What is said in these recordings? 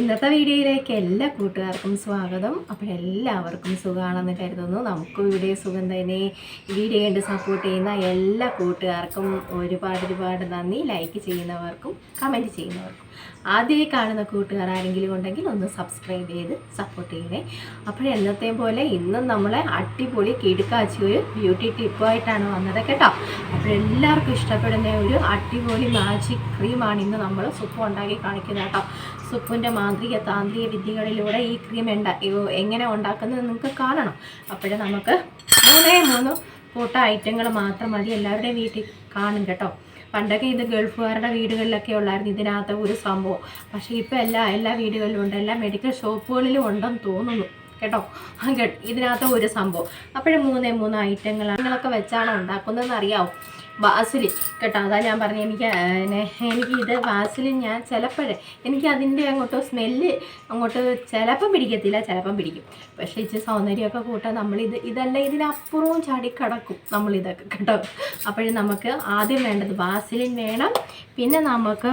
ഇന്നത്തെ വീഡിയോയിലേക്ക് എല്ലാ കൂട്ടുകാർക്കും സ്വാഗതം. എല്ലാവർക്കും സുഖമാണെന്ന് കരുതുന്നു. നമുക്കും ഇവിടെ സുഖം തന്നെ. വീഡിയോ കണ്ട് സപ്പോർട്ട് ചെയ്യുന്ന എല്ലാ കൂട്ടുകാർക്കും ഒരുപാട് നന്ദി. ലൈക്ക് ചെയ്യുന്നവർക്കും കമൻറ്റ് ചെയ്യുന്നവർക്കും. ആദ്യമായി കാണുന്ന കൂട്ടുകാർ ആരെങ്കിലും ഉണ്ടെങ്കിൽ ഒന്ന് സബ്സ്ക്രൈബ് ചെയ്ത് സപ്പോർട്ട് ചെയ്യണേ. എന്നത്തെയും പോലെ ഇന്നും നമ്മളെ അടിപൊളി കിടുക്കാച്ചി ഒരു ബ്യൂട്ടി ടിപ്പുമായിട്ടാണ് വന്നത് കേട്ടോ. എല്ലാവർക്കും ഇഷ്ടപ്പെടുന്ന ഒരു അടിപൊളി മാജിക് ക്രീമാണ് ഇന്ന് നമ്മൾ സുപ്പ് ഉണ്ടാക്കി കാണിക്കുന്നത് കേട്ടോ. സുപ്പിൻ്റെ താന്ത്രിക വിദ്യകളിലൂടെ ഈ ക്രീം എങ്ങനെ ഉണ്ടാക്കുന്നത് നിങ്ങൾക്ക് കാണണം. നമുക്ക് മൂന്ന് കൂട്ട ഐറ്റങ്ങൾ മാത്രം മതി. എല്ലാവരുടെയും വീട്ടിൽ കാണും കേട്ടോ. പണ്ടൊക്കെ ഇത് ഗൾഫുകാരുടെ വീടുകളിലൊക്കെ ഉള്ളായിരുന്നു ഇതിനകത്ത് ഒരു സംഭവം. പക്ഷേ ഇപ്പോൾ എല്ലാ വീടുകളിലും ഉണ്ട്, എല്ലാ മെഡിക്കൽ ഷോപ്പുകളിലും ഉണ്ടെന്ന് തോന്നുന്നു കേട്ടോ. ഇതിനകത്ത് ഒരു സംഭവം. മൂന്ന് ഐറ്റങ്ങളാണ്. നിങ്ങളൊക്കെ വെച്ചാണോ ഉണ്ടാക്കുന്നതെന്ന് അറിയാമോ? വാസലിൻ കേട്ടോ. അതാ ഞാൻ പറഞ്ഞു, എനിക്ക് ഇത് വാസലിൻ ഞാൻ ചിലപ്പോഴേ എനിക്ക് അതിൻ്റെ സ്മെല്ല് ചിലപ്പം പിടിക്കത്തില്ല, ചിലപ്പം പിടിക്കും. പക്ഷേ ഇച്ചിരി സൗന്ദര്യമൊക്കെ കൂട്ടാൻ ഇതല്ല ഇതിനപ്പുറവും ചാടിക്കടക്കും നമ്മളിതൊക്കെ കേട്ടോ. നമുക്ക് ആദ്യം വേണ്ടത് വാസലിൻ വേണം, പിന്നെ നമുക്ക്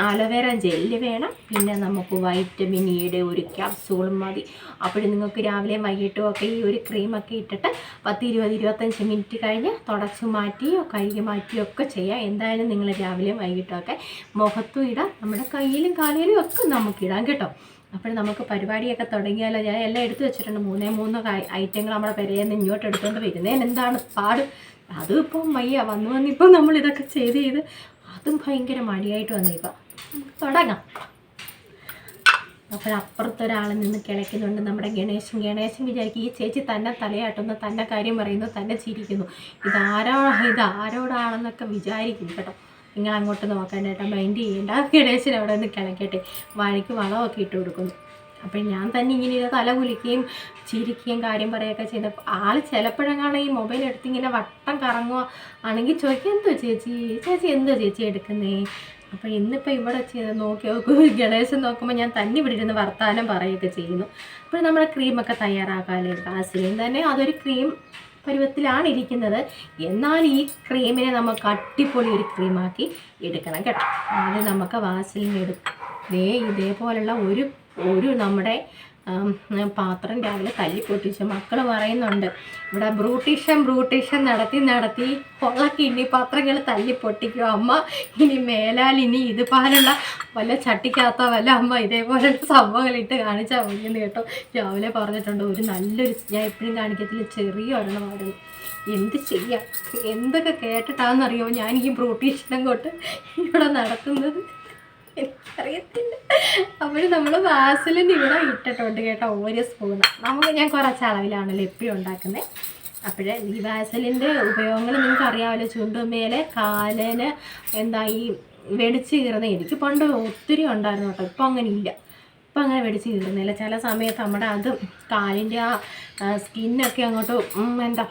ആലോവേറ ജെല്ല് വേണം, പിന്നെ നമുക്ക് വൈറ്റമിൻ ഇയുടെ ഒരു ക്യാപ്സൂളും മതി. നിങ്ങൾക്ക് രാവിലെയും വൈകിട്ടും ഒക്കെ ഈ ഒരു ക്രീമൊക്കെ ഇട്ടിട്ട് 10-20-25 മിനിറ്റ് കഴിഞ്ഞ് തുടച്ച് മാറ്റിയോ കഴുകി മാറ്റിയോ ഒക്കെ ചെയ്യാം. എന്തായാലും നിങ്ങൾ രാവിലെയും വൈകിട്ടും ഒക്കെ മുഖത്തും ഇടാം, നമ്മുടെ കയ്യിലും കാലിലും ഒക്കെ നമുക്കിടാം കേട്ടോ. നമുക്ക് പരിപാടിയൊക്കെ തുടങ്ങിയാലോ. ഞാൻ എല്ലാം എടുത്തു വെച്ചിട്ടുണ്ട്. മൂന്ന് ഐറ്റങ്ങൾ നമ്മുടെ പെരയിൽ നിന്ന് ഇങ്ങോട്ട് എടുത്തുകൊണ്ട് വരുന്നതിന് എന്താണ് പാട്? അതും ഇപ്പം വയ്യ വന്നിപ്പോൾ നമ്മളിതൊക്കെ ചെയ്ത് അതും ഭയങ്കര മടിയായിട്ട് വന്നേക്കാം. നമുക്ക് തുടങ്ങാം. അപ്പുറത്തൊരാളിൽ നിന്ന് കിളയ്ക്കുന്നുണ്ട് നമ്മുടെ ഗണേശൻ വിചാരിക്കും ഈ ചേച്ചി തന്നെ തലയാട്ടുന്നു, തന്നെ കാര്യം പറയുന്നു, തന്നെ ചിരിക്കുന്നു, ഇതാരോടാണെന്നൊക്കെ വിചാരിക്കും കേട്ടോ. നിങ്ങൾ അങ്ങോട്ട് നോക്കാനായിട്ട് മൈൻഡ് ചെയ്യേണ്ട. ഗണേശൻ അവിടെ നിന്ന് കിളയ്ക്കട്ടെ. വാഴയ്ക്ക് വളമൊക്കെ ഇട്ട് കൊടുക്കുന്നു. ഞാൻ തന്നെ ഇങ്ങനെ തല കുലിക്കുകയും ചിരിക്കുകയും കാര്യം പറയുകയൊക്കെ ചെയ്യുന്നത്. ചിലപ്പോഴെങ്ങാണ് ഈ മൊബൈൽ എടുത്തിങ്ങനെ വട്ടം കറങ്ങുക ആണെങ്കിൽ ചോദിക്കുക, എന്തോ ചേച്ചി എന്തോ ചേച്ചി എടുക്കുന്നേ? ഇന്നിപ്പോൾ ഇവിടെ നോക്കും ഗണേശൻ നോക്കുമ്പോൾ ഞാൻ തന്നെ ഇവിടെ ഇരുന്ന് വർത്താനം പറയുകയൊക്കെ ചെയ്യുന്നു. നമ്മുടെ ക്രീമൊക്കെ തയ്യാറാക്കാമല്ലേ. വാസലിൻ തന്നെ അതൊരു ക്രീം പരുവത്തിലാണ് ഇരിക്കുന്നത്. എന്നാൽ ഈ ക്രീമിനെ നമുക്ക് അടിപൊളി ഒരു ക്രീമാക്കി എടുക്കണം കേട്ടോ. ആദ്യം നമുക്ക് വാസലിൻ ഇതേപോലുള്ള ഒരു നമ്മുടെ പാത്രം രാവിലെ തല്ലിപ്പൊട്ടിച്ച് മക്കൾ പറയുന്നുണ്ട് ഇവിടെ ബ്രൂട്ടീഷൻ നടത്തി ഉള്ള കിണ്ണി പാത്രങ്ങൾ തല്ലിപ്പൊട്ടിക്കും അമ്മ. ഇനി മേലാൽ ഇതുപോലുള്ള വല്ല ചട്ടിക്കകത്തോ വല്ല അമ്മ ഇതേപോലുള്ള സംഭവങ്ങളിട്ട് കാണിച്ചാൽ മതിയെന്ന് കേട്ടോ. രാവിലെ പറഞ്ഞിട്ടുണ്ട്. നല്ലൊരു ഞാൻ എപ്പോഴും കാണിക്കത്തില്ല, ചെറിയ ഒരെണ്ണമായിരുന്നു. എന്ത് ചെയ്യാം, എന്തൊക്കെ കേട്ടിട്ടാണെന്നറിയോ ഞാൻ ഈ ബ്രൂട്ടീഷൻ കൊണ്ട് ഇവിടെ നടത്തുന്നത് എനിക്കറിയത്തില്ല. നമ്മൾ വാസലിൻ ഇവിടെ ഇട്ടിട്ടുണ്ട് കേട്ടോ, 1 സ്പൂണ്. ഞാൻ കുറച്ച് അളവിലാണല്ലോ എപ്പോഴും ഉണ്ടാക്കുന്നത്. ഈ വാസലിൻ്റെ ഉപയോഗങ്ങൾ നിങ്ങൾക്ക് അറിയാമല്ലോ. ചുണ്ടുമേലെ കാലിന് ഈ വെടിച്ച് കീറുന്ന എനിക്ക് പണ്ട് ഒത്തിരി ഉണ്ടായിരുന്നു കേട്ടോ. ഇപ്പം അങ്ങനെ ഇല്ല. ഇപ്പം അങ്ങനെ വെടിച്ച് കീറുന്നില്ല. ചില സമയത്ത് നമ്മുടെ കാലിൻ്റെ സ്കിന്നൊക്കെ അങ്ങോട്ട്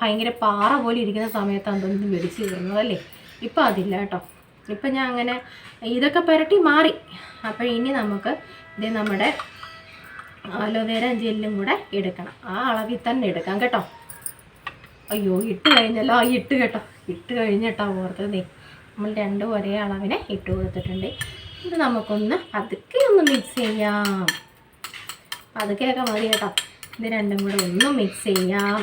ഭയങ്കര പാറ പോലെ ഇരിക്കുന്ന സമയത്താണ് തോന്നുന്നു വെടിച്ച് കീറുന്നതല്ലേ. ഇപ്പം അതില്ല കേട്ടോ. ഇപ്പം ഞാൻ അങ്ങനെ ഇതൊക്കെ പുരട്ടി മാറി. ഇനി നമുക്ക് നമ്മുടെ ആലോവേര ജെല്ലും കൂടെ എടുക്കണം. ആ അളവിൽ തന്നെ എടുക്കാം കേട്ടോ. അയ്യോ ഇട്ട് കഴിഞ്ഞല്ലോ. ഇട്ട് കഴിഞ്ഞിട്ടോ ഓർത്തതേ. നമ്മൾ രണ്ടും ഒരേ അളവിനെ ഇട്ട് കൊടുത്തിട്ടുണ്ട്. ഇത് നമുക്കൊന്ന് പതുക്കെ ഒന്ന് മിക്സ് ചെയ്യാം. പതുക്കെയൊക്കെ മതി കേട്ടോ. ഇത് രണ്ടും കൂടെ ഒന്ന് മിക്സ് ചെയ്യാം.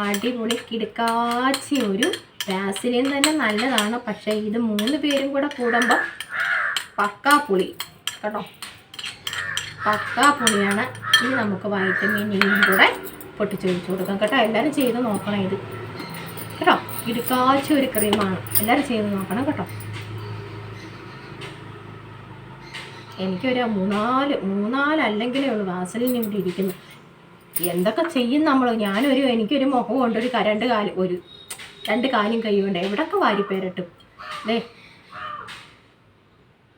അടിപൊളി കിടുക്കാച്ചി ഒരു വാസലിൻ തന്നെ നല്ലതാണ്. പക്ഷേ ഇത് 3 പേരും കൂടെ കൂടുമ്പോൾ പക്കാ പുളി കേട്ടോ, പക്കാ പുളിയാണ്. ഇനി നമുക്ക് വൈറ്റമിൻ ഇയും കൂടെ പൊട്ടിച്ചൊഴിച്ച് കൊടുക്കാം കേട്ടോ. എല്ലാവരും ചെയ്ത് നോക്കണം ഇത് കേട്ടോ. കിടുക്കാച്ചി ഒരു ക്രീമാണ്. എല്ലാവരും ചെയ്ത് നോക്കണം കേട്ടോ. എനിക്കൊരു 3-4 അല്ലെങ്കിലേ ഉള്ളൂ വാസലിൻ ഇവിടെ ഇരിക്കുന്നു. എന്തൊക്കെ ചെയ്യും നമ്മൾ. എനിക്കൊരു മുഖം കൊണ്ട് രണ്ട് കാലും കൈ കൊണ്ട് എവിടെയൊക്കെ വാരിപ്പേരട്ടും.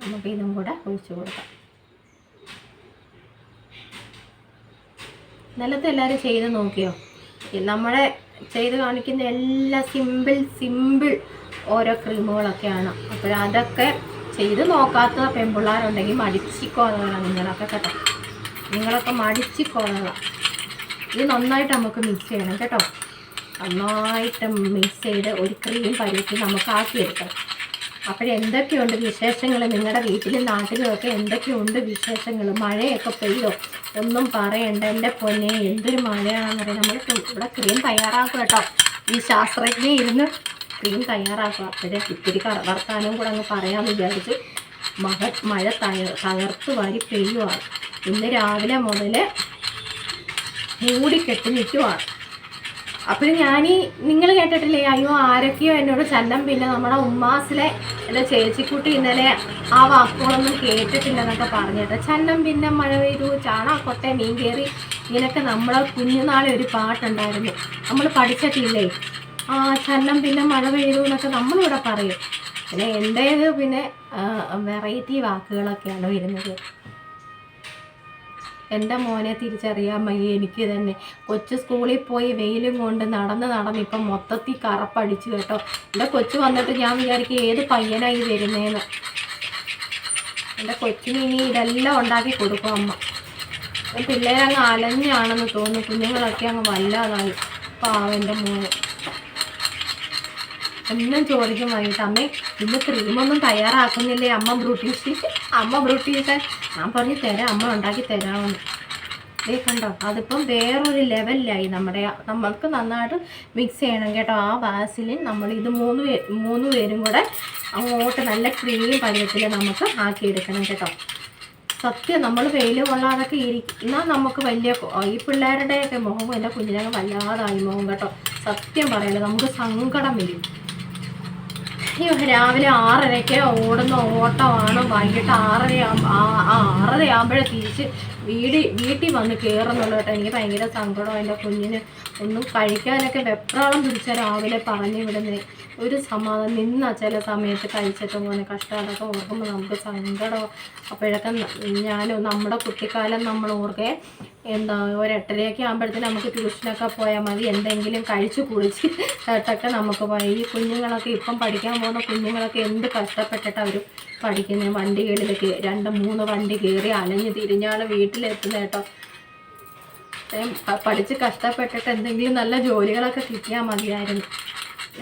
നമുക്ക് ഇതും കൂടെ ഒഴിച്ചു കൊടുക്കാം. ഇന്നലത്തെ എല്ലാവരും ചെയ്ത് നോക്കിയോ? നമ്മളെ ചെയ്ത് കാണിക്കുന്ന എല്ലാ സിമ്പിൾ ഓരോ ക്രീമുകളൊക്കെയാണ്. അതൊക്കെ ചെയ്ത് നോക്കാത്ത പെൺപിള്ളേരുണ്ടെങ്കിൽ മടിച്ചിക്കോളാം നിങ്ങളൊക്കെ കേട്ടോ. നിങ്ങളൊക്കെ മടിച്ചിക്കോളാം. ഇത് നന്നായിട്ട് നമുക്ക് മിക്സ് ചെയ്യണം കേട്ടോ. നന്നായിട്ട് മിക്സ് ചെയ്ത് ഒരു ക്രീം പരുവത്തിൽ നമുക്ക് ആക്കിയെടുക്കണം. അപ്പോഴെന്തൊക്കെയുണ്ട് വിശേഷങ്ങൾ നിങ്ങളുടെ വീട്ടിലും നാട്ടിലുമൊക്കെ എന്തൊക്കെയുണ്ട് വിശേഷങ്ങൾ? മഴയൊക്കെ പെയ്യോ? ഒന്നും പറയണ്ട എൻ്റെ പൊന്നെ, എന്തൊരു മഴയാണെന്ന് പറയാം. നമ്മൾ ഇവിടെ ക്രീം തയ്യാറാക്കുക കേട്ടോ. ഈ ശാസ്ത്രജ്ഞ ഇരുന്ന് ക്രീം തയ്യാറാക്കുക. അപ്പോഴേ ഇത്തിരി വർത്താനവും കൂടെ അങ്ങ് പറയാമെന്ന് വിചാരിച്ച് മഴ തകർത്ത് വാരി പെയ്യുവാണ്. ഇന്ന് രാവിലെ മുതൽ മൂടിക്കെട്ടി നിൽക്കുവാണ്. അപ്പോൾ നിങ്ങൾ കേട്ടിട്ടില്ലേ, അയ്യോ ആരൊക്കെയോ എന്നോട് ചന്നം പിന്നെ നമ്മുടെ ഉമ്മാസിലെ എൻ്റെ ചേച്ചിക്കുട്ടി ഇന്നലെ ആ വാക്കുകളൊന്നും കേട്ടിട്ടില്ലെന്നൊക്കെ പറഞ്ഞിട്ട്, ചന്നം പിന്നെ മഴ പെയ്തു, ചാണാക്കൊട്ടെ മീൻ കയറി, ഇങ്ങനെയൊക്കെ നമ്മളെ കുഞ്ഞുനാളെ ഒരു പാട്ടുണ്ടായിരുന്നു, നമ്മൾ പഠിച്ചിട്ടില്ലേ? ആ ചന്നം പിന്നെ മഴ പെയ്തു എന്നൊക്കെ നമ്മളിവിടെ പറയും. പിന്നെ എൻ്റേത് പിന്നെ വെറൈറ്റി വാക്കുകളൊക്കെയാണ് വരുന്നത്. എൻ്റെ മോനെ തിരിച്ചറിയാൻ വയ്യ എനിക്ക് തന്നെ. കൊച്ചു സ്കൂളിൽ പോയി വെയിലും കൊണ്ട് നടന്ന് ഇപ്പം മൊത്തത്തിൽ കറപ്പടിച്ചു കേട്ടോ. എൻ്റെ കൊച്ചു വന്നിട്ട് ഞാൻ വിചാരിക്കും ഏത് പയ്യനായി വരുന്നേന്ന്. എൻ്റെ കൊച്ചിന് ഇനി ഇതെല്ലാം ഉണ്ടാക്കി കൊടുക്കും അമ്മ. പിള്ളേരങ്ങ് അലഞ്ഞാണെന്ന് തോന്നുന്നു, കുഞ്ഞുങ്ങളൊക്കെ അങ്ങ് വല്ലാതായി. പാവൻ്റെ മോനെ എന്നും ചോദിക്കും വൈകിട്ട്, അമ്മേ ഇന്ന് ക്രീമൊന്നും തയ്യാറാക്കുന്നില്ലേ അമ്മ ബ്രൂട്ടീഷൻ. ഞാൻ പറഞ്ഞു തരാം, അമ്മ ഉണ്ടാക്കി തരാമെന്ന്. കണ്ടോ, അതിപ്പം വേറൊരു ലെവലിലായി. നമ്മൾക്ക് നന്നായിട്ട് മിക്സ് ചെയ്യണം കേട്ടോ. ആ വാസലിൻ നമ്മൾ ഇത് മൂന്ന് പേരും കൂടെ അങ്ങോട്ട് നല്ല ക്രീം പരുവത്തിൽ നമുക്ക് ആക്കിയെടുക്കണം കേട്ടോ. സത്യം നമ്മൾ വെയിൽ കൊള്ളാതൊക്കെ ഇരിക്കുന്ന നമുക്ക് വലിയ ഈ പിള്ളേരുടെയൊക്കെ മുഖം എൻ്റെ കുഞ്ഞിനൊക്കെ വല്ലാതായി മുഖം കേട്ടോ. സത്യം പറയല്ലോ, നമുക്ക് സങ്കടം വരും. രാവിലെ 6:30 ഓടുന്ന ഓട്ടമാണ്. വൈകിട്ട് 6:30 ആകുമ്പോഴേ തിരിച്ച് വീട്ടിൽ വന്ന് കയറുന്നുള്ളൂ കേട്ടോ. എനിക്ക് ഭയങ്കര സങ്കടം. എൻ്റെ കുഞ്ഞിന് ഒന്നും കഴിക്കാനൊക്കെ വെപ്രാളം പിടിച്ച രാവിലെ പറഞ്ഞു വിടുന്നത്. ഒരു സമാധാനം നിന്ന ചില സമയത്ത് കഴിച്ചിട്ട് പോകുന്ന കഷ്ടമൊക്കെ ഓർക്കുമ്പോൾ നമുക്ക് സങ്കടം. അപ്പോഴൊക്കെ നമ്മുടെ കുട്ടിക്കാലം നമ്മൾ ഓർക്കെ ഒരു 8:30 ആകുമ്പോഴത്തേന് നമുക്ക് ട്യൂഷനൊക്കെ പോയാൽ മതി, എന്തെങ്കിലും കഴിച്ച് കുളിച്ചിട്ടൊക്കെ നമുക്ക് പോയി. ഈ കുഞ്ഞുങ്ങളൊക്കെ ഇപ്പം പഠിക്കാൻ പോകുന്ന കുഞ്ഞുങ്ങളൊക്കെ എന്ത് കഷ്ടപ്പെട്ടിട്ട് അവർ പഠിക്കുന്നത്. വണ്ടികളിലേക്ക് 2-3 വണ്ടി കയറി അലഞ്ഞ് തിരിഞ്ഞാണ് വീട്ടിലെത്തുന്നത് കേട്ടോ. പഠിച്ച് കഷ്ടപ്പെട്ടിട്ട് എന്തെങ്കിലും നല്ല ജോലികളൊക്കെ കിട്ടിയാൽ മതിയായിരുന്നു.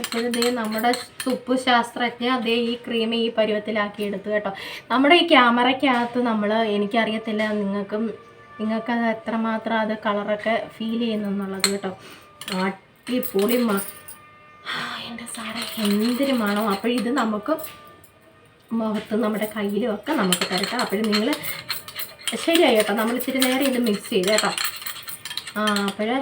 എപ്പോഴും നമ്മുടെ തുപ്പു ശാസ്ത്രജ്ഞ ഈ ക്രീം ഈ പരുവത്തിലാക്കി എടുത്തു കേട്ടോ. നമ്മുടെ ഈ ക്യാമറയ്ക്കകത്ത് എനിക്കറിയത്തില്ല നിങ്ങൾക്കത് എത്രമാത്രം അത് കളറൊക്കെ ഫീൽ ചെയ്യുന്നെന്നുള്ളത് കേട്ടോ. അടിപൊളി എൻ്റെ സാറേ എന്തൊരു മണം. അപ്പോഴിത് നമുക്ക് മുഖത്ത് നമ്മുടെ കയ്യിലും ഒക്കെ നമുക്ക് തരട്ടെ. അപ്പോഴും നിങ്ങൾ ശരിയായി കേട്ടോ, നമ്മൾ ഇച്ചിരി നേരം ഇത് മിക്സ് ചെയ്ത് കേട്ടോ. അപ്പോഴേ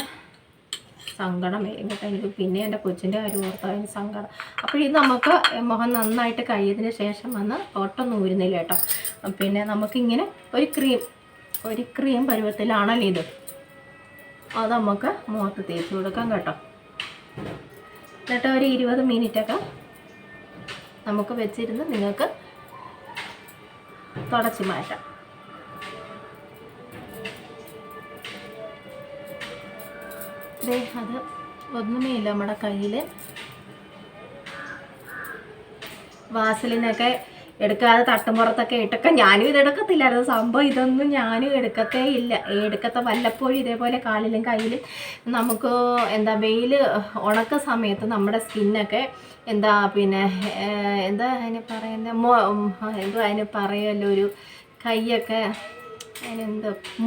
സങ്കടം വരും കേട്ടോ എനിക്ക്. പിന്നെ എൻ്റെ കൊച്ചിൻ്റെ കാര്യം ഓർത്താൽ സങ്കടം. അപ്പോഴിത് നമുക്ക് മുഖം നന്നായിട്ട് കഴിയതിന് ശേഷം വന്ന് ഒട്ടൊന്നും ഊരുന്നില്ല കേട്ടോ. പിന്നെ നമുക്കിങ്ങനെ ഒരു ക്രീം പരുവത്തിലാണല്ലോ ഇത്. അത് നമുക്ക് മുഖത്ത് തേച്ച് കൊടുക്കാം കേട്ടോ. എന്നിട്ട് ഒരു 20 മിനിറ്റൊക്കെ നമുക്ക് വെച്ചിരുന്ന് നിങ്ങൾക്ക് തുടച്ച് മാറ്റാം. അത് ഒന്നുമേ ഇല്ല നമ്മുടെ കയ്യിൽ. വാസലിനൊക്കെ എടുക്കാതെ തട്ടുമ്പുറത്തൊക്കെ ഇട്ടൊക്കെ ഞാനും ഇതെടുക്കത്തില്ലായിരുന്നു സംഭവം. ഇതൊന്നും ഞാനും എടുക്കത്തെ വല്ലപ്പോഴും ഇതേപോലെ കാലിലും കയ്യിലും നമുക്ക് വെയിൽ ഉണക്ക സമയത്ത് നമ്മുടെ സ്കിന്നൊക്കെ പിന്നെ അതിന് പറയുമല്ലോ, ഒരു കൈയൊക്കെ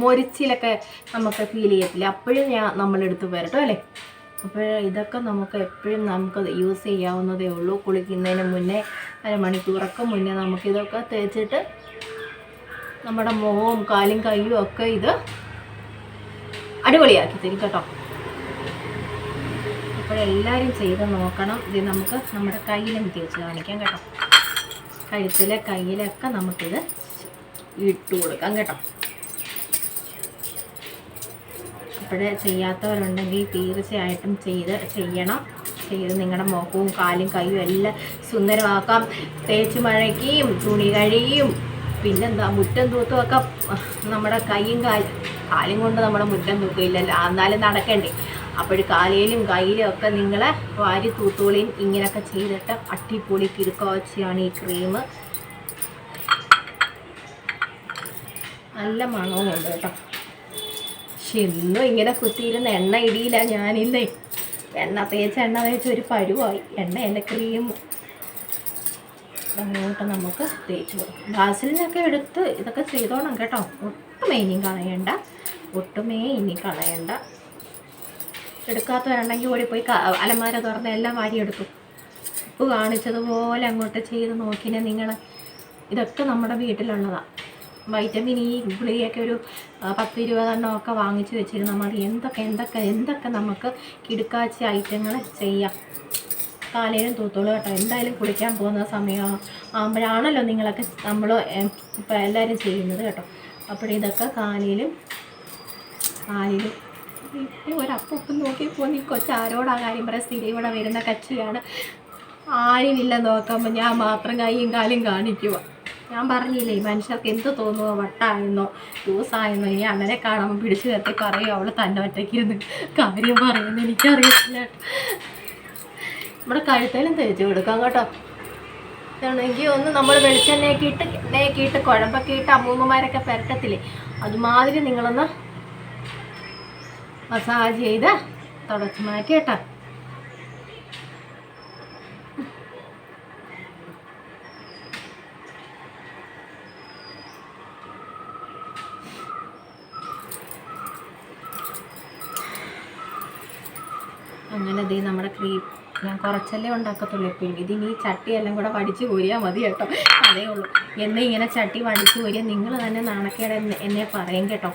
മൊരിച്ചിലൊക്കെ നമുക്ക് ഫീൽ ചെയ്യത്തില്ല. അപ്പോഴും നമ്മളെടുത്ത് വരട്ടോ അല്ലേ. അപ്പോൾ ഇതൊക്കെ നമുക്ക് എപ്പോഴും നമുക്ക് യൂസ് ചെയ്യാവുന്നതേ ഉള്ളൂ. കുളിക്കുന്നതിന് മുന്നേ 1 മണിക്കൂറൊക്കെ മുന്നേ നമുക്കിതൊക്കെ തേച്ചിട്ട് നമ്മുടെ മുഖവും കാലും കൈയും ഒക്കെ ഇത് അടിപൊളിയാക്കി തരും കേട്ടോ. അപ്പോഴെല്ലാവരും ചെയ്ത് നോക്കണം. ഇത് നമുക്ക് നമ്മുടെ കയ്യിലും തേച്ച് കാണിക്കാം കേട്ടോ. കഴുത്തിലെ കയ്യിലൊക്കെ നമുക്കിത് ഇട്ട് കൊടുക്കാം കേട്ടോ. അപ്പോഴേ ചെയ്യാത്തവരുണ്ടെങ്കിൽ തീർച്ചയായിട്ടും ചെയ്യണം. ചെയ്ത് നിങ്ങളുടെ മുഖവും കാലും കൈയും എല്ലാം സുന്ദരമാക്കാം. തേച്ച് മഴയ്ക്കും തുണി കഴിയും. പിന്നെന്താ മുറ്റം തൂത്തുമൊക്കെ നമ്മുടെ കൈയും കാലും കൊണ്ട് നമ്മുടെ മുറ്റം തൂക്കില്ലല്ലോ, എന്നാലും നടക്കണ്ടേ. അപ്പോൾ കാലിലും കയ്യിലും ഒക്കെ നിങ്ങളെ വാരി തൂത്തോളിയും. ഇങ്ങനെയൊക്കെ ചെയ്തിട്ട് അടിപൊളി കിടുക്കാച്ചിയാണ് ഈ ക്രീം. നല്ല മണവും ഉണ്ട് കേട്ടോ. പക്ഷെ ഇന്നും ഇങ്ങനെ കുത്തിയിരുന്ന എണ്ണ ഇടിയില്ല ഞാനിന്നേ. എണ്ണ തേച്ച് ഒരു പരുവായി. എണ്ണ ക്രീം അങ്ങോട്ട് നമുക്ക് തേച്ച് കൊടുക്കും. വാസലിനൊക്കെ എടുത്ത് ഇതൊക്കെ ചെയ്തോണം കേട്ടോ. ഒട്ടുമേ ഇനി കളയണ്ട, ഒട്ടുമേ ഇനി കളയണ്ട. എടുക്കാത്തവരുണ്ടെങ്കിൽ ഓടിപ്പോയി അലമാര തുറന്ന് എല്ലാം വാരിയെടുത്തു. ഉപ്പ് കാണിച്ചതുപോലെ അങ്ങോട്ട് ചെയ്ത് നോക്കിനെ നിങ്ങൾ. ഇതൊക്കെ നമ്മുടെ വീട്ടിലുള്ളതാണ്. വൈറ്റമിൻ ഇ ഗുളികയൊക്കെ ഒരു 10-20 എണ്ണമൊക്കെ വാങ്ങിച്ച് വെച്ചിരുന്നാൽ മതി. എന്തൊക്കെ നമുക്ക് കിടുക്കാച്ചി ഐറ്റങ്ങൾ ചെയ്യാം. കാലേലും തൂത്തോളൂ കേട്ടോ. എന്തായാലും കുളിക്കാൻ പോകുന്ന സമയം ആകുമ്പോഴാണല്ലോ നിങ്ങളൊക്കെ ഇപ്പോൾ എല്ലാവരും ചെയ്യുന്നത് കേട്ടോ. അപ്പോഴിതൊക്കെ കാലിലും ഒരപ്പം നോക്കിയപ്പോൾ നീ കൊച്ചാരോടാ കാര്യം പറയാം. സ്ഥിരം ഇവിടെ വരുന്ന കച്ചിയാണ്. ആരുമില്ല നോക്കുമ്പോൾ ഞാൻ മാത്രം കൈയും കാലും കാണിക്കുക. ഞാൻ പറഞ്ഞില്ലേ, മനുഷ്യർക്ക് എന്ത് തോന്നുമോ, വട്ടായെന്നോ ലൂസായെന്നോ, ഇനി അങ്ങനെ കാണുമ്പോൾ പിടിച്ചു നിർത്തി പറയും അവൾ തന്നെ ഒറ്റയ്ക്കിരുന്ന് കാര്യം പറയുമെന്ന് എനിക്കറിയത്തില്ല. നമ്മുടെ കഴുത്തേലും തേച്ച് കൊടുക്കാം കേട്ടോ. ആണെങ്കിൽ ഒന്ന് നമ്മൾ നെയ്യൊക്കെ ഇട്ട് കുഴമ്പൊക്കെ ഇട്ട് അമ്മൂമ്മമാരൊക്കെ പുരട്ടത്തില്ലേ, അതുമാതിരി നിങ്ങളൊന്ന് മസാജ് ചെയ്ത് തുടച്ച് മാറ്റി കേട്ടോ. അങ്ങനെ ദേ നമ്മുടെ ക്രീം ഞാൻ കുറച്ചല്ലേ ഉണ്ടാക്കത്തുള്ളൂ എപ്പോഴും. ഇതിനി ചട്ടിയെല്ലാം കൂടെ വടിച്ച് കോരിയാൽ മതി കേട്ടോ. അതേ ഉള്ളൂ. എന്നെ ഇങ്ങനെ ചട്ടി വടിച്ച് കോരിയാൽ നിങ്ങൾ തന്നെ നാണക്കേട് എന്നെ പറയും കേട്ടോ.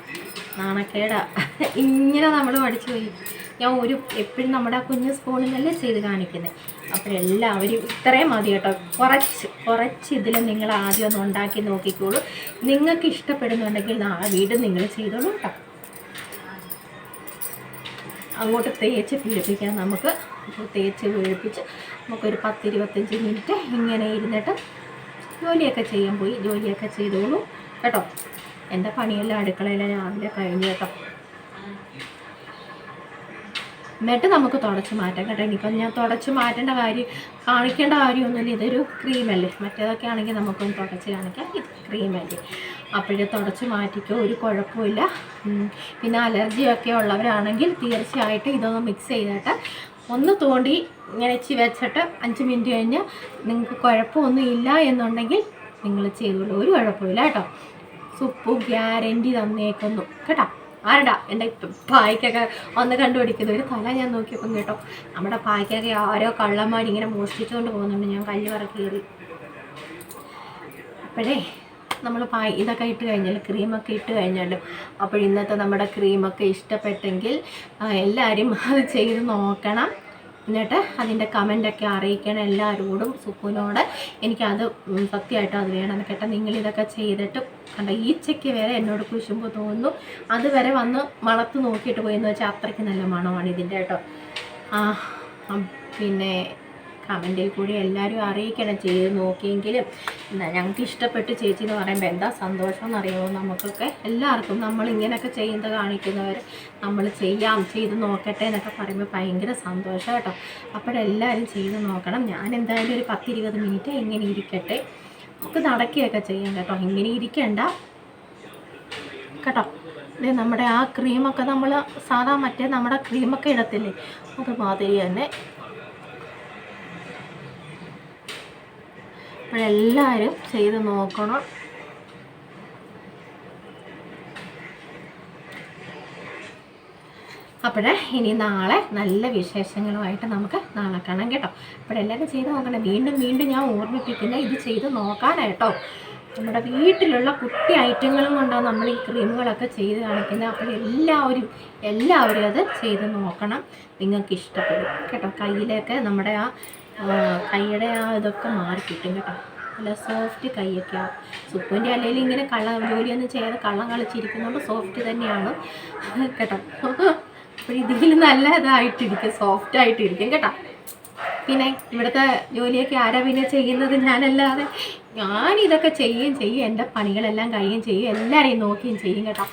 നാണക്കേടാ ഇങ്ങനെ നമ്മൾ വടിച്ച് കോരി. ഞാൻ എപ്പോഴും നമ്മുടെ ആ കുഞ്ഞ് സ്പൂണിലല്ലേ ചെയ്ത് കാണിക്കുന്നത്. അപ്പോഴെല്ലാവരും ഇത്രയും മതി കേട്ടോ. കുറച്ച് ഇതിൽ നിങ്ങൾ ആദ്യം ഒന്ന് ഉണ്ടാക്കി നോക്കിക്കോളൂ. നിങ്ങൾക്ക് ഇഷ്ടപ്പെടുന്നുണ്ടെങ്കിൽ നാളെ വീണ്ടും നിങ്ങൾ ചെയ്തോളൂ കേട്ടോ. അങ്ങോട്ട് തേച്ച് പിടിപ്പിക്കാം. നമുക്ക് തേച്ച് പിടിപ്പിച്ച് നമുക്കൊരു 10-25 മിനിറ്റ് ഇങ്ങനെ ഇരുന്നിട്ട് ജോലിയൊക്കെ ജോലിയൊക്കെ ചെയ്തോളൂ കേട്ടോ. എൻ്റെ പണിയെല്ലാം അടുക്കളയിൽ രാവിലെ കഴിഞ്ഞു കേട്ടോ. എന്നിട്ട് നമുക്ക് തുടച്ച് മാറ്റാം കേട്ടോ. ഇനിയിപ്പം ഞാൻ തുടച്ച് മാറ്റേണ്ട കാണിക്കേണ്ട കാര്യമൊന്നുമില്ല. ഇതൊരു ക്രീമല്ലേ. മറ്റേതൊക്കെ ആണെങ്കിൽ നമുക്കൊന്ന് തുടച്ച് കാണിക്കാം. ഇത് ക്രീമല്ലേ. അപ്പോഴേ തുടച്ച് മാറ്റിക്കോ, ഒരു കുഴപ്പമില്ല. പിന്നെ അലർജിയൊക്കെ ഉള്ളവരാണെങ്കിൽ തീർച്ചയായിട്ടും ഇതൊന്ന് മിക്സ് ചെയ്തിട്ട് ഒന്ന് തോണ്ടി ഇങ്ങനെ വെച്ചിട്ട് 5 മിനിറ്റ് കഴിഞ്ഞ് നിങ്ങൾക്ക് കുഴപ്പമൊന്നും ഇല്ല എന്നുണ്ടെങ്കിൽ നിങ്ങൾ ചെയ്തോളൂ. ഒരു കുഴപ്പമില്ല കേട്ടോ. സുപ്പ് ഗ്യാരൻറ്റി തന്നേക്കുന്നു കേട്ടോ. ആരടാ എൻ്റെ പായ്ക്കൊക്കെ ഒന്ന് കണ്ടുപിടിക്കുന്നത് ഒരു തല ഞാൻ നോക്കിയപ്പം കേട്ടോ. നമ്മുടെ പായ്ക്കൊക്കെ ഓരോ കള്ളന്മാർ ഇങ്ങനെ മോഷ്ടിച്ചുകൊണ്ട് പോകുന്നുണ്ട്. ഞാൻ കല്ല് പറക്കേറി. അപ്പോഴേ നമ്മൾ ഇതൊക്കെ ഇട്ട് കഴിഞ്ഞാൽ, ക്രീമൊക്കെ ഇട്ട് കഴിഞ്ഞാൽ, അപ്പോൾ ഇന്നത്തെ നമ്മുടെ ക്രീമൊക്കെ ഇഷ്ടപ്പെട്ടെങ്കിൽ എല്ലാവരും അത് ചെയ്ത് നോക്കണം. എന്നിട്ട് അതിൻ്റെ കമൻ്റൊക്കെ അറിയിക്കണം എല്ലാവരോടും. സുക്കുവിനോട് എനിക്കത് സത്യമായിട്ടും അത് വേണം കേട്ടോ. നിങ്ങളിതൊക്കെ ചെയ്തിട്ട് കണ്ട ഈച്ചയ്ക്ക് വരെ എന്നോട് കുശുമ്പ് തോന്നുന്നു. അതുവരെ വന്ന് മണത്ത് നോക്കിയിട്ട് പോയെന്ന് വെച്ചാൽ അത്രയ്ക്ക് നല്ല മണമാണ് ഇതിൻ്റെ കേട്ടോ. പിന്നെ കമൻറ്റിൽ കൂടി എല്ലാവരും അറിയിക്കണം ചെയ്ത് നോക്കിയെങ്കിലും. ഞങ്ങൾക്ക് ഇഷ്ടപ്പെട്ട് ചേച്ചി എന്ന് പറയുമ്പോൾ എന്താ സന്തോഷം എന്നറിയാമോ നമുക്കൊക്കെ എല്ലാവർക്കും. നമ്മളിങ്ങനെയൊക്കെ ചെയ്യുന്നത് കാണിക്കുന്നവർ നമ്മൾ ചെയ്ത് നോക്കട്ടെ എന്നൊക്കെ പറയുമ്പോൾ ഭയങ്കര സന്തോഷം കേട്ടോ. അപ്പോഴെല്ലാവരും ചെയ്ത് നോക്കണം. ഞാൻ എന്തായാലും ഒരു 10-20 മിനിറ്റ് ഇങ്ങനെ ഇരിക്കട്ടെ. നമുക്ക് നടക്കുകയൊക്കെ ചെയ്യാം കേട്ടോ. ഇങ്ങനെ ഇരിക്കണ്ട കേട്ടോ. നമ്മുടെ ആ ക്രീമൊക്കെ നമ്മൾ സാധാ മറ്റേ നമ്മുടെ ക്രീമൊക്കെ ഇടത്തില്ലേ, അതുമാതിരി തന്നെ. അപ്പോഴെല്ലാവരും ചെയ്ത് നോക്കണം. അപ്പോഴേ ഇനി നാളെ നല്ല വിശേഷങ്ങളുമായിട്ട് നമുക്ക് നാളെ കാണാം കേട്ടോ. അപ്പോഴെല്ലാവരും ചെയ്ത് നോക്കണം. വീണ്ടും ഞാൻ ഓർമ്മിപ്പിക്കുന്നത് ഇത് ചെയ്ത് നോക്കാനായിട്ടോ. നമ്മുടെ വീട്ടിലുള്ള കുട്ടി ഐറ്റങ്ങളും കൊണ്ടാണ് നമ്മൾ ഈ ക്രീമുകളൊക്കെ ചെയ്ത് കാണിക്കുന്നത്. അപ്പോൾ എല്ലാവരും അത് ചെയ്ത് നോക്കണം. നിങ്ങൾക്ക് ഇഷ്ടപ്പെടും കേട്ടോ. കയ്യിലൊക്കെ നമ്മുടെ കൈയുടെ ഇതൊക്കെ മാറി കിട്ടും കേട്ടോ. നല്ല സോഫ്റ്റ് കൈയൊക്കെ ആവും. സുപ്പിൻ്റെ അല്ലെങ്കിൽ ഇങ്ങനെ ജോലിയൊന്നും ചെയ്യാതെ കള്ളം കളിച്ചിരിക്കുന്നതുകൊണ്ട് സോഫ്റ്റ് തന്നെയാണ് കേട്ടോ. അപ്പോൾ ഇതിൽ നല്ല ഇതായിട്ടിരിക്കും, സോഫ്റ്റായിട്ടിരിക്കും കേട്ടോ. പിന്നെ ഇവിടുത്തെ ജോലിയൊക്കെ ആരാ പിന്നെ ചെയ്യുന്നത്? ഞാനല്ലാതെ. ഞാനിതൊക്കെ ചെയ്യും. എൻ്റെ പണികളെല്ലാം കഴിയുകയും ചെയ്യും. എല്ലാവരെയും നോക്കുകയും ചെയ്യും കേട്ടോ.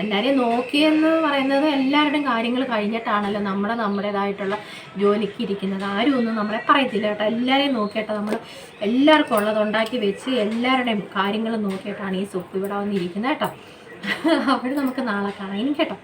എല്ലാവരെയും നോക്കിയെന്ന് പറയുന്നത് എല്ലാവരുടെയും കാര്യങ്ങൾ കഴിഞ്ഞിട്ടാണല്ലോ നമ്മുടേതായിട്ടുള്ള ജോലിക്ക് ഇരിക്കുന്നത്. ആരും ഒന്നും നമ്മളെ പറയത്തില്ല കേട്ടോ. എല്ലാവരെയും നോക്കിയിട്ടോ നമ്മൾ എല്ലാവർക്കും ഉള്ളതുണ്ടാക്കി വെച്ച് എല്ലാവരുടെയും കാര്യങ്ങൾ നോക്കിയിട്ടാണ് ഈ സുപ്പ് ഇവിടെ വന്നിരിക്കുന്നത് കേട്ടോ. അവിടെ നമുക്ക് നാളെ കാണാം ഇനി കേട്ടോ.